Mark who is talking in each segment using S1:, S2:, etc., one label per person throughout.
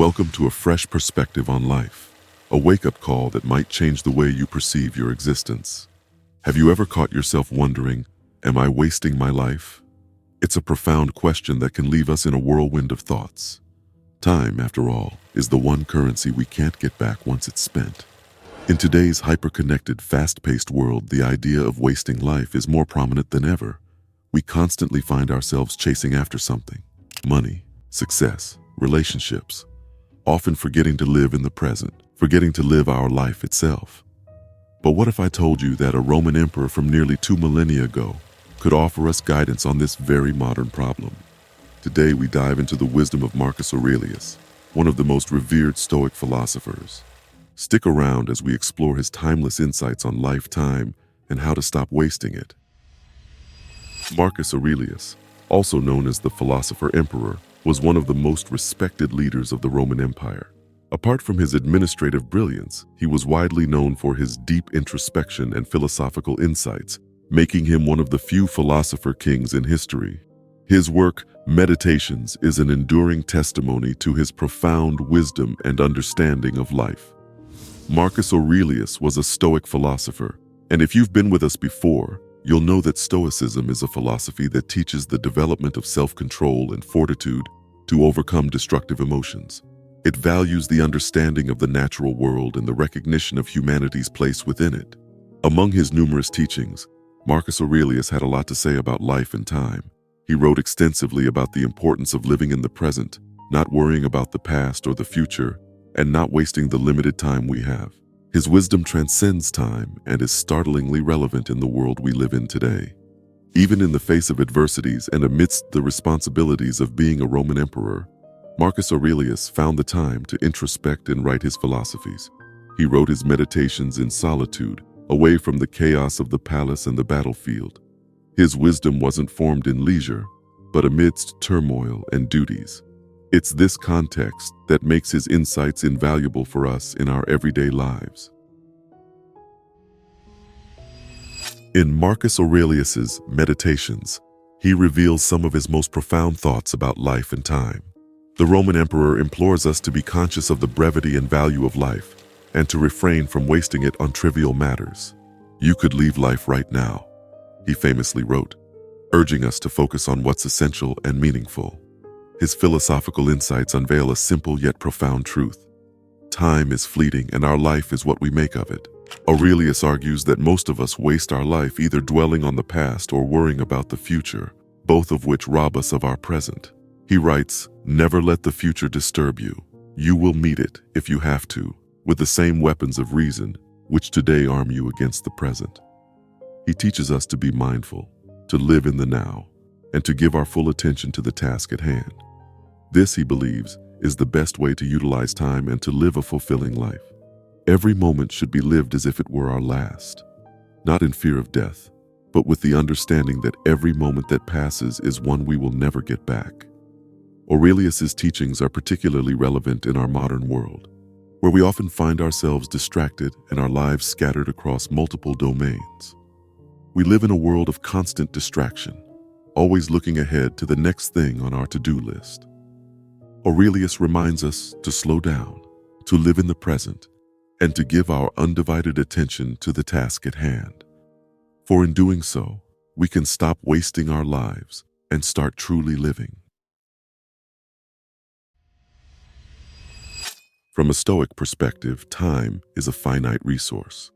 S1: Welcome to a fresh perspective on life, a wake-up call that might change the way you perceive your existence. Have you ever caught yourself wondering, am I wasting my life? It's a profound question that can leave us in a whirlwind of thoughts. Time, after all, is the one currency we can't get back once it's spent. In today's hyper-connected, fast-paced world, the idea of wasting life is more prominent than ever. We constantly find ourselves chasing after something: money, success, relationships, often forgetting to live in the present, forgetting to live our life itself. But what if I told you that a Roman emperor from nearly 2 millennia ago could offer us guidance on this very modern problem? Today we dive into the wisdom of Marcus Aurelius, one of the most revered Stoic philosophers. Stick around as we explore his timeless insights on life, time, and how to stop wasting it. Marcus Aurelius, also known as the philosopher emperor, was one of the most respected leaders of the Roman Empire. Apart from his administrative brilliance, he was widely known for his deep introspection and philosophical insights, making him one of the few philosopher kings in history. His work, Meditations, is an enduring testimony to his profound wisdom and understanding of life. Marcus Aurelius was a Stoic philosopher, and if you've been with us before, you'll know that Stoicism is a philosophy that teaches the development of self-control and fortitude to overcome destructive emotions. It values the understanding of the natural world and the recognition of humanity's place within it. Among his numerous teachings, Marcus Aurelius had a lot to say about life and time. He wrote extensively about the importance of living in the present, not worrying about the past or the future, and not wasting the limited time we have. His wisdom transcends time and is startlingly relevant in the world we live in today. Even in the face of adversities and amidst the responsibilities of being a Roman emperor, Marcus Aurelius found the time to introspect and write his philosophies. He wrote his meditations in solitude, away from the chaos of the palace and the battlefield. His wisdom wasn't formed in leisure, but amidst turmoil and duties. It's this context that makes his insights invaluable for us in our everyday lives. In Marcus Aurelius's Meditations, he reveals some of his most profound thoughts about life and time. The Roman emperor implores us to be conscious of the brevity and value of life, and to refrain from wasting it on trivial matters. "You could leave life right now," he famously wrote, urging us to focus on what's essential and meaningful. His philosophical insights unveil a simple yet profound truth: time is fleeting and our life is what we make of it. Aurelius argues that most of us waste our life either dwelling on the past or worrying about the future, both of which rob us of our present. He writes, "Never let the future disturb you. You will meet it, if you have to, with the same weapons of reason, which today arm you against the present." He teaches us to be mindful, to live in the now, and to give our full attention to the task at hand. This, he believes, is the best way to utilize time and to live a fulfilling life. Every moment should be lived as if it were our last, not in fear of death, but with the understanding that every moment that passes is one we will never get back. Aurelius's teachings are particularly relevant in our modern world, where we often find ourselves distracted and our lives scattered across multiple domains. We live in a world of constant distraction, always looking ahead to the next thing on our to-do list. Aurelius reminds us to slow down, to live in the present, and to give our undivided attention to the task at hand. For in doing so, we can stop wasting our lives and start truly living. From a Stoic perspective, time is a finite resource,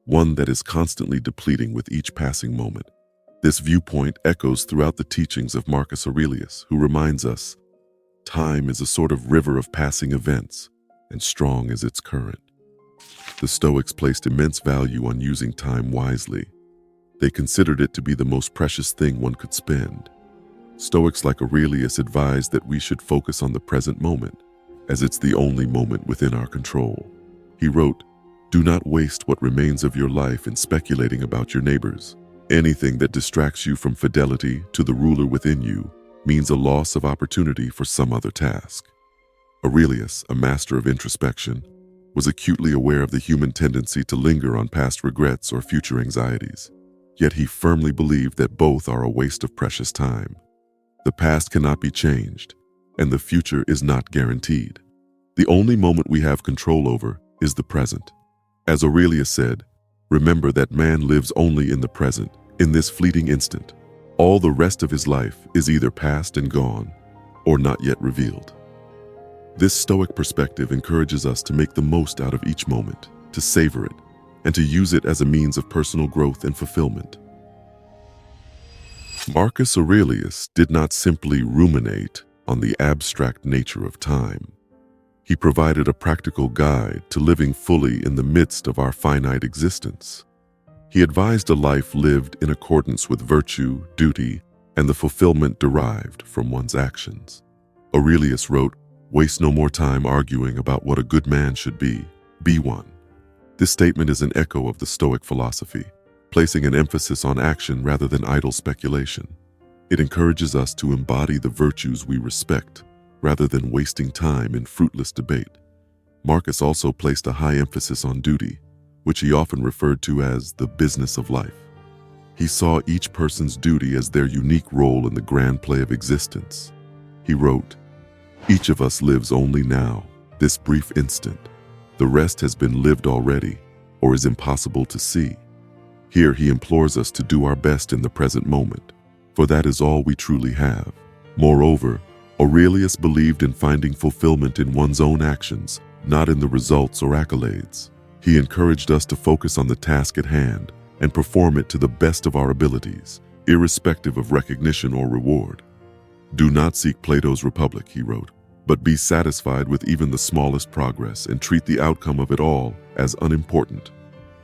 S1: one that is constantly depleting with each passing moment. This viewpoint echoes throughout the teachings of Marcus Aurelius, who reminds us, time is a sort of river of passing events, and strong as its current. The Stoics placed immense value on using time wisely. They considered it to be the most precious thing one could spend. Stoics like Aurelius advised that we should focus on the present moment, as it's the only moment within our control. He wrote, "Do not waste what remains of your life in speculating about your neighbors. Anything that distracts you from fidelity to the ruler within you means a loss of opportunity for some other task." Aurelius, a master of introspection, was acutely aware of the human tendency to linger on past regrets or future anxieties. Yet he firmly believed that both are a waste of precious time. The past cannot be changed, and the future is not guaranteed. The only moment we have control over is the present. As Aurelius said, remember that man lives only in the present, in this fleeting instant. All the rest of his life is either past and gone, or not yet revealed. This Stoic perspective encourages us to make the most out of each moment, to savor it, and to use it as a means of personal growth and fulfillment. Marcus Aurelius did not simply ruminate on the abstract nature of time. He provided a practical guide to living fully in the midst of our finite existence. He advised a life lived in accordance with virtue, duty, and the fulfillment derived from one's actions. Aurelius wrote, "Waste no more time arguing about what a good man should be one." This statement is an echo of the Stoic philosophy, placing an emphasis on action rather than idle speculation. It encourages us to embody the virtues we respect, rather than wasting time in fruitless debate. Marcus also placed a high emphasis on duty, which he often referred to as the business of life. He saw each person's duty as their unique role in the grand play of existence. He wrote, "Each of us lives only now, this brief instant. The rest has been lived already, or is impossible to see." Here he implores us to do our best in the present moment, for that is all we truly have. Moreover, Aurelius believed in finding fulfillment in one's own actions, not in the results or accolades. He encouraged us to focus on the task at hand and perform it to the best of our abilities, irrespective of recognition or reward. "Do not seek Plato's Republic," he wrote, "but be satisfied with even the smallest progress and treat the outcome of it all as unimportant."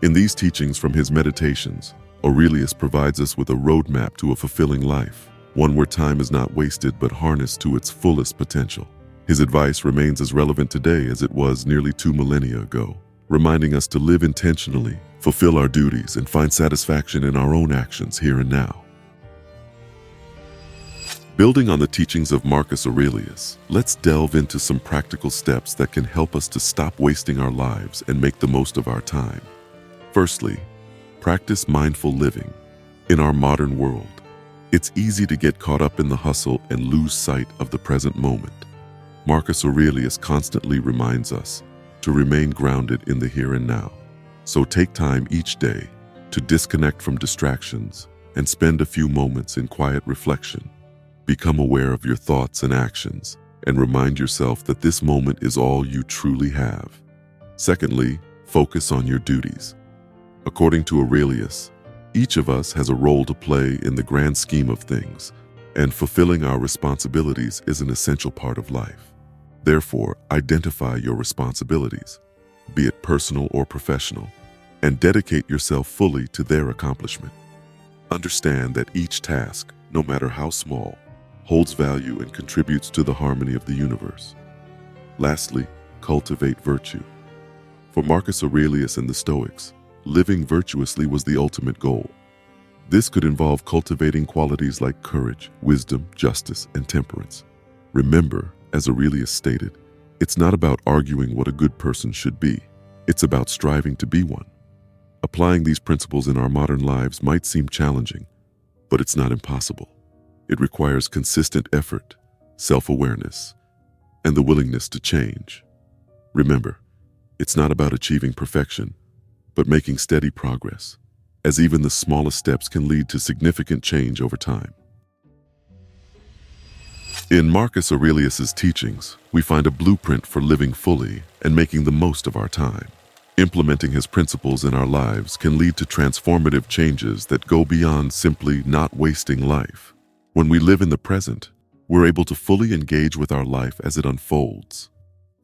S1: In these teachings from his meditations, Aurelius provides us with a roadmap to a fulfilling life, one where time is not wasted but harnessed to its fullest potential. His advice remains as relevant today as it was nearly 2 millennia ago, reminding us to live intentionally, fulfill our duties, and find satisfaction in our own actions here and now. Building on the teachings of Marcus Aurelius, let's delve into some practical steps that can help us to stop wasting our lives and make the most of our time. Firstly, practice mindful living. In our modern world, it's easy to get caught up in the hustle and lose sight of the present moment. Marcus Aurelius constantly reminds us to remain grounded in the here and now. So take time each day to disconnect from distractions and spend a few moments in quiet reflection. Become aware of your thoughts and actions and remind yourself that this moment is all you truly have. Secondly, focus on your duties. According to Aurelius, each of us has a role to play in the grand scheme of things, and fulfilling our responsibilities is an essential part of life. Therefore, identify your responsibilities, be it personal or professional, and dedicate yourself fully to their accomplishment. Understand that each task, no matter how small, holds value and contributes to the harmony of the universe. Lastly, cultivate virtue. For Marcus Aurelius and the Stoics, living virtuously was the ultimate goal. This could involve cultivating qualities like courage, wisdom, justice, and temperance. Remember, as Aurelius stated, it's not about arguing what a good person should be. It's about striving to be one. Applying these principles in our modern lives might seem challenging, but it's not impossible. It requires consistent effort, self-awareness, and the willingness to change. Remember, it's not about achieving perfection, but making steady progress, as even the smallest steps can lead to significant change over time. In Marcus Aurelius's teachings, we find a blueprint for living fully and making the most of our time. Implementing his principles in our lives can lead to transformative changes that go beyond simply not wasting life. When we live in the present, we're able to fully engage with our life as it unfolds.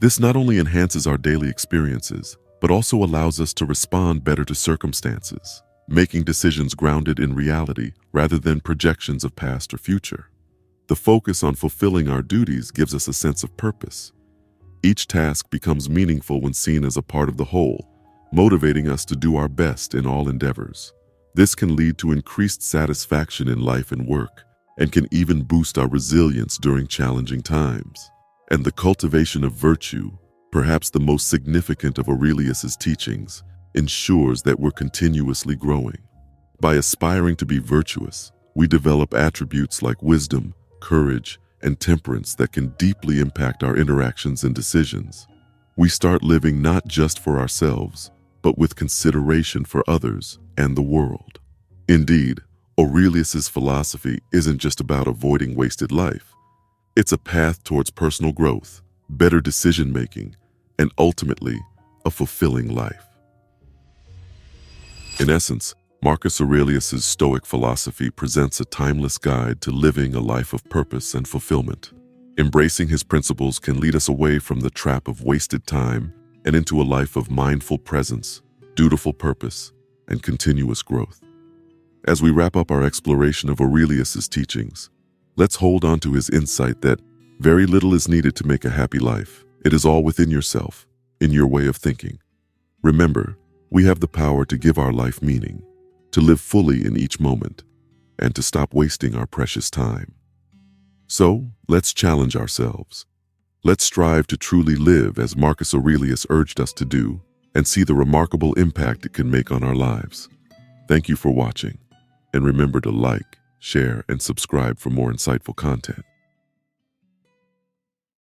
S1: This not only enhances our daily experiences, but also allows us to respond better to circumstances, making decisions grounded in reality rather than projections of past or future. The focus on fulfilling our duties gives us a sense of purpose. Each task becomes meaningful when seen as a part of the whole, motivating us to do our best in all endeavors. This can lead to increased satisfaction in life and work, and can even boost our resilience during challenging times. And the cultivation of virtue, perhaps the most significant of Aurelius's teachings, ensures that we're continuously growing. By aspiring to be virtuous, we develop attributes like wisdom, courage, and temperance that can deeply impact our interactions and decisions. we start living not just for ourselves, but with consideration for others and the world. Indeed, Aurelius's philosophy isn't just about avoiding wasted life. It's a path towards personal growth, better decision-making, and ultimately, a fulfilling life. In essence, Marcus Aurelius's Stoic philosophy presents a timeless guide to living a life of purpose and fulfillment. Embracing his principles can lead us away from the trap of wasted time and into a life of mindful presence, dutiful purpose, and continuous growth. As we wrap up our exploration of Aurelius's teachings, let's hold on to his insight that very little is needed to make a happy life. It is all within yourself, in your way of thinking. Remember, we have the power to give our life meaning, to live fully in each moment, and to stop wasting our precious time. So, let's challenge ourselves. Let's strive to truly live as Marcus Aurelius urged us to do, and see the remarkable impact it can make on our lives. Thank you for watching, and remember to like, share, and subscribe for more insightful content.